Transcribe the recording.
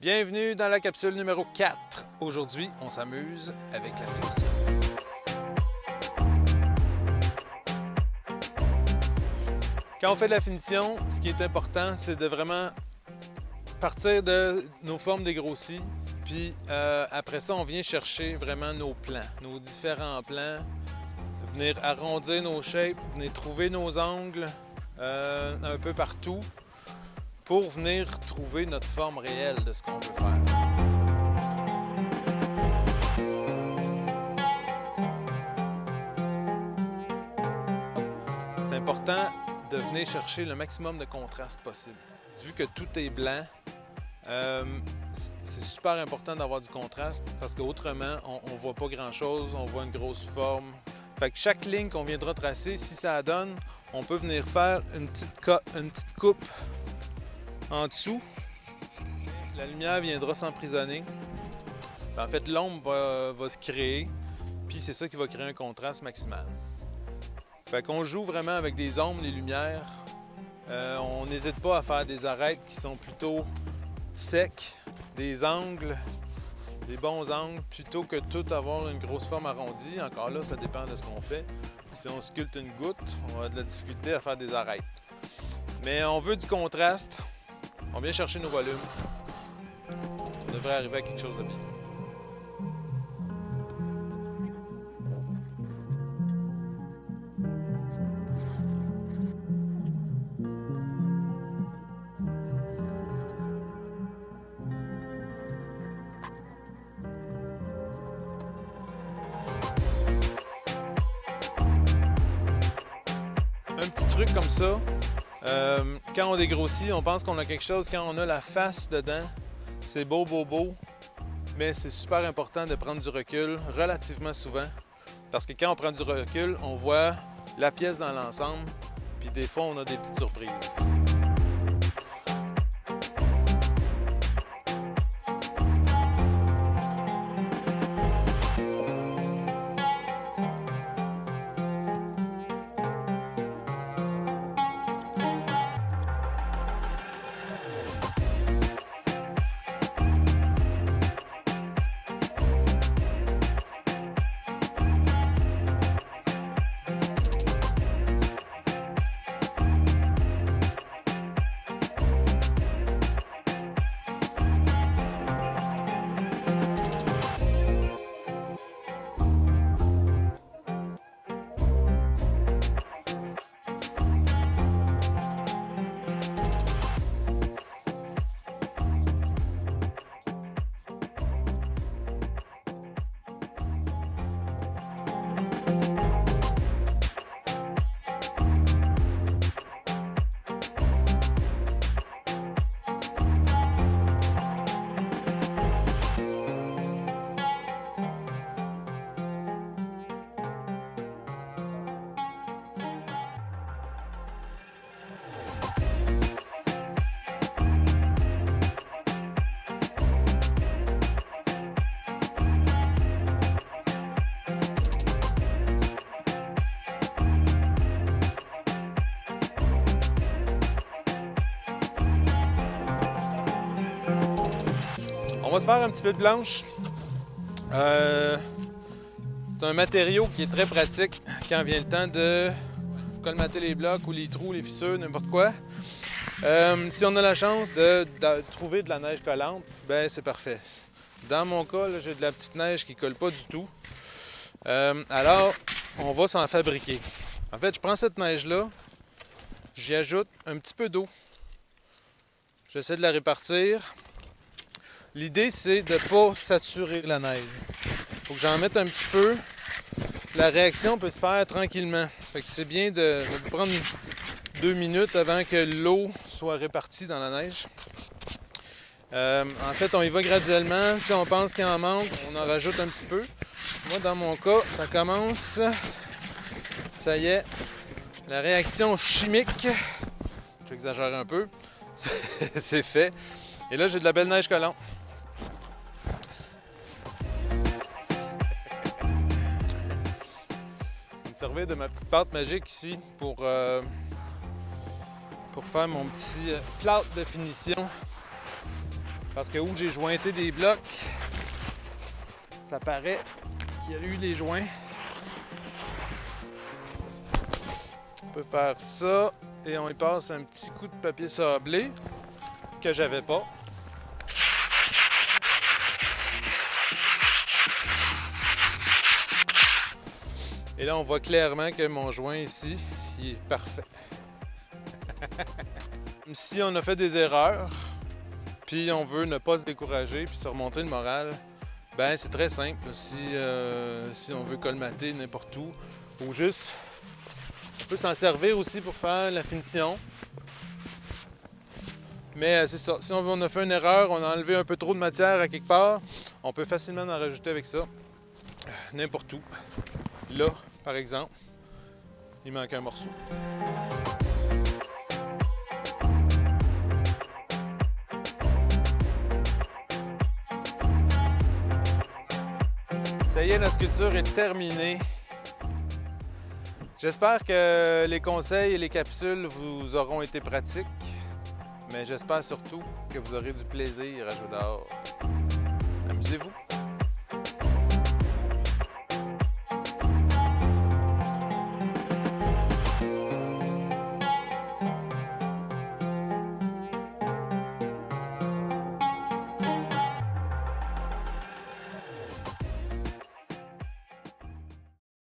Bienvenue dans la capsule numéro 4. Aujourd'hui, on s'amuse avec la finition. Quand on fait de la finition, ce qui est important, c'est de vraiment partir de nos formes dégrossies. Puis après ça, on vient chercher vraiment nos plans, nos différents plans. Venir arrondir nos shapes, venir trouver nos angles un peu partout pour venir trouver notre forme réelle de ce qu'on veut faire. C'est important de venir chercher le maximum de contraste possible. Vu que tout est blanc, c'est super important d'avoir du contraste parce qu'autrement, on ne voit pas grand-chose, on voit une grosse forme. Fait que chaque ligne qu'on viendra tracer, si ça donne, on peut venir faire une petite coupe en dessous. La lumière viendra s'emprisonner. En fait, l'ombre va se créer, puis c'est ça qui va créer un contraste maximal. Fait qu'on joue vraiment avec des ombres, les lumières. On n'hésite pas à faire des arêtes qui sont plutôt secs, des angles, des bons angles, plutôt que tout avoir une grosse forme arrondie. Encore là, ça dépend de ce qu'on fait. Si on sculpte une goutte, on va avoir de la difficulté à faire des arêtes. Mais on veut du contraste. On vient chercher nos volumes. On devrait arriver à quelque chose de bien. Un petit truc comme ça, quand on dégrossit, on pense qu'on a quelque chose. Quand on a la face dedans, c'est beau, mais c'est super important de prendre du recul relativement souvent. Parce que quand on prend du recul, on voit la pièce dans l'ensemble, puis des fois, on a des petites surprises. On va se faire un petit peu de blanche. C'est un matériau qui est très pratique quand vient le temps de colmater les blocs ou les trous, les fissures, n'importe quoi. Si on a la chance de trouver de la neige collante, ben c'est parfait. Dans mon cas, là, j'ai de la petite neige qui ne colle pas du tout. Alors, on va s'en fabriquer. En fait, je prends cette neige-là, j'y ajoute un petit peu d'eau. J'essaie de la répartir. L'idée, c'est de ne pas saturer la neige. Il faut que j'en mette un petit peu. La réaction peut se faire tranquillement. Fait que c'est bien de prendre 2 minutes avant que l'eau soit répartie dans la neige. En fait, on y va graduellement. Si on pense qu'il en manque, on en rajoute un petit peu. Moi, dans mon cas, ça commence. Ça y est. La réaction chimique, j'exagère un peu, c'est fait. Et là, j'ai de la belle neige collante. Je vais me servir de ma petite pâte magique ici pour faire mon petit plâtre de finition. Parce que où j'ai jointé des blocs, ça paraît qu'il y a eu des joints. On peut faire ça et on y passe un petit coup de papier sablé que j'avais pas. Et là, on voit clairement que mon joint ici, il est parfait. Si on a fait des erreurs, puis on veut ne pas se décourager puis se remonter le moral, ben c'est très simple. Si on veut colmater n'importe où, ou juste, on peut s'en servir aussi pour faire la finition. Mais c'est ça, si on a fait une erreur, on a enlevé un peu trop de matière à quelque part, on peut facilement en rajouter avec ça, n'importe où. Là, par exemple, il manque un morceau. Ça y est, notre sculpture est terminée. J'espère que les conseils et les capsules vous auront été pratiques, mais j'espère surtout que vous aurez du plaisir à jouer dehors. Amusez-vous!